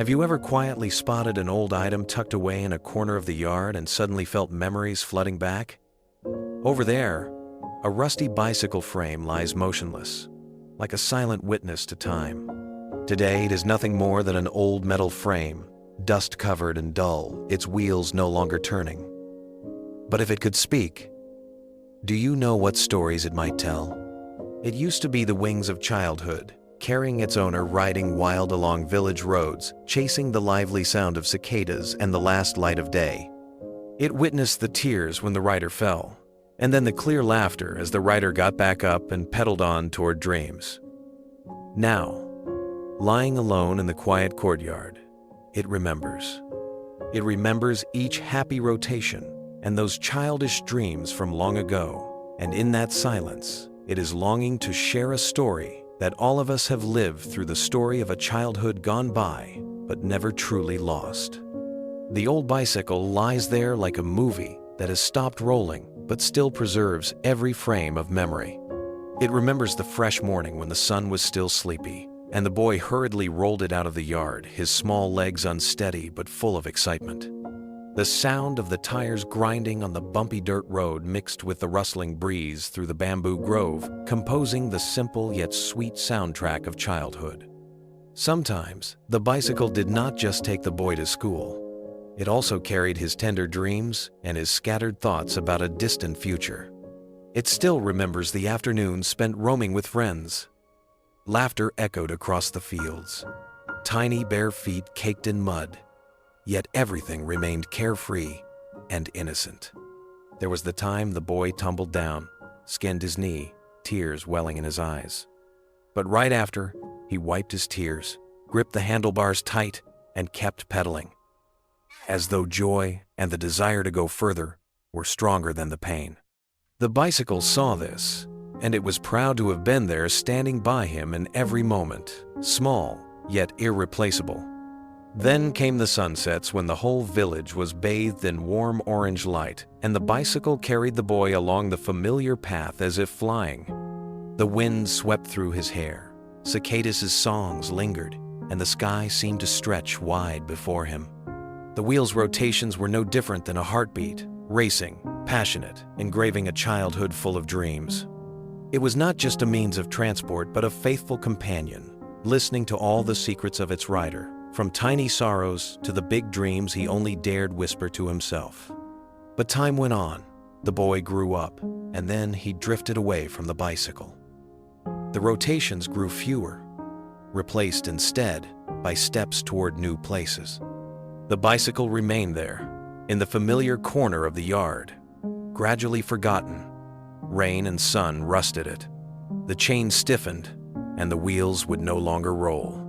Have you ever quietly spotted an old item tucked away in a corner of the yard and suddenly felt memories flooding back? Over there, a rusty bicycle frame lies motionless, like a silent witness to time. Today, it is nothing more than an old metal frame, dust-covered and dull, its wheels no longer turning. But if it could speak, do you know what stories it might tell? It used to be the wings of childhood, carrying its owner riding wild along village roads, chasing the lively sound of cicadas and the last light of day. It witnessed the tears when the rider fell, and then the clear laughter as the rider got back up and pedaled on toward dreams. Now, lying alone in the quiet courtyard, it remembers. It remembers each happy rotation and those childish dreams from long ago, and in that silence, it is longing to share a story that all of us have lived through, the story of a childhood gone by, but never truly lost. The old bicycle lies there like a movie that has stopped rolling, but still preserves every frame of memory. It remembers the fresh morning when the sun was still sleepy, and the boy hurriedly rolled it out of the yard, his small legs unsteady but full of excitement. The sound of the tires grinding on the bumpy dirt road mixed with the rustling breeze through the bamboo grove, composing the simple yet sweet soundtrack of childhood. Sometimes, the bicycle did not just take the boy to school. It also carried his tender dreams and his scattered thoughts about a distant future. It still remembers the afternoons spent roaming with friends. Laughter echoed across the fields. Tiny bare feet caked in mud. Yet everything remained carefree and innocent. There was the time the boy tumbled down, skinned his knee, tears welling in his eyes. But right after, he wiped his tears, gripped the handlebars tight, and kept pedaling, as though joy and the desire to go further were stronger than the pain. The bicycle saw this, and it was proud to have been there, standing by him in every moment, small yet irreplaceable. Then came the sunsets when the whole village was bathed in warm orange light, and the bicycle carried the boy along the familiar path as if flying. The wind swept through his hair, cicadas' songs lingered, and the sky seemed to stretch wide before him. The wheel's rotations were no different than a heartbeat, racing, passionate, engraving a childhood full of dreams. It was not just a means of transport, but a faithful companion, listening to all the secrets of its rider, from tiny sorrows to the big dreams he only dared whisper to himself. But time went on, the boy grew up, and then he drifted away from the bicycle. The rotations grew fewer, replaced instead by steps toward new places. The bicycle remained there, in the familiar corner of the yard, gradually forgotten. Rain and sun rusted it. The chain stiffened, and the wheels would no longer roll.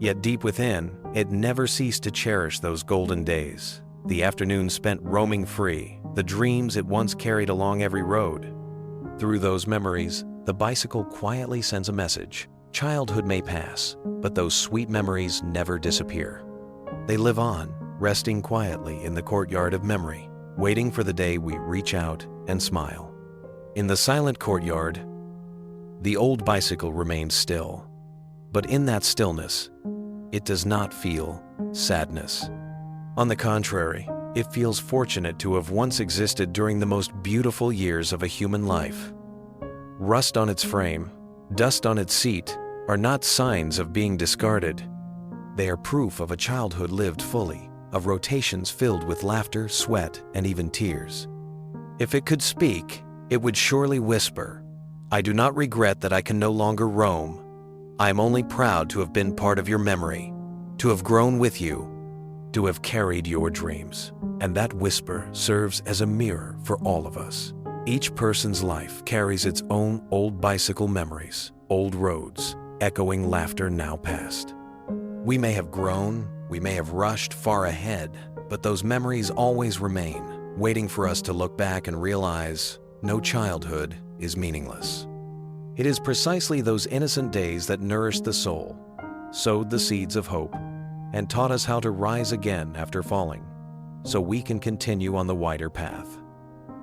Yet deep within, it never ceased to cherish those golden days, the afternoons spent roaming free, the dreams it once carried along every road. Through those memories, the bicycle quietly sends a message. Childhood may pass, but those sweet memories never disappear. They live on, resting quietly in the courtyard of memory, waiting for the day we reach out and smile. In the silent courtyard, the old bicycle remains still. But in that stillness, it does not feel sadness. On the contrary, it feels fortunate to have once existed during the most beautiful years of a human life. Rust on its frame, dust on its seat, are not signs of being discarded. They are proof of a childhood lived fully, of rotations filled with laughter, sweat, and even tears. If it could speak, it would surely whisper, "I do not regret that I can no longer roam. I am only proud to have been part of your memory, to have grown with you, to have carried your dreams." And that whisper serves as a mirror for all of us. Each person's life carries its own old bicycle memories, old roads, echoing laughter now past. We may have grown, we may have rushed far ahead, but those memories always remain, waiting for us to look back and realize no childhood is meaningless. It is precisely those innocent days that nourished the soul, sowed the seeds of hope, and taught us how to rise again after falling, so we can continue on the wider path.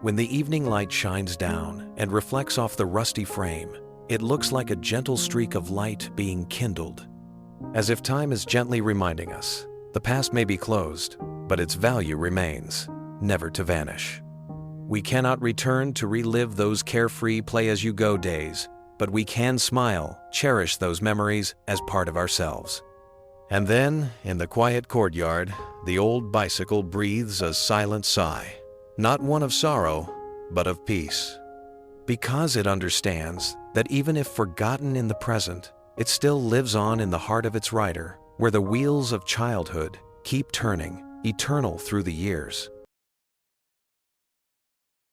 When the evening light shines down and reflects off the rusty frame, it looks like a gentle streak of light being kindled. As if time is gently reminding us, the past may be closed, but its value remains, never to vanish. We cannot return to relive those carefree play-as-you-go days, but we can smile, cherish those memories as part of ourselves. And then, in the quiet courtyard, the old bicycle breathes a silent sigh, not one of sorrow, but of peace. Because it understands that even if forgotten in the present, it still lives on in the heart of its rider, where the wheels of childhood keep turning, eternal through the years.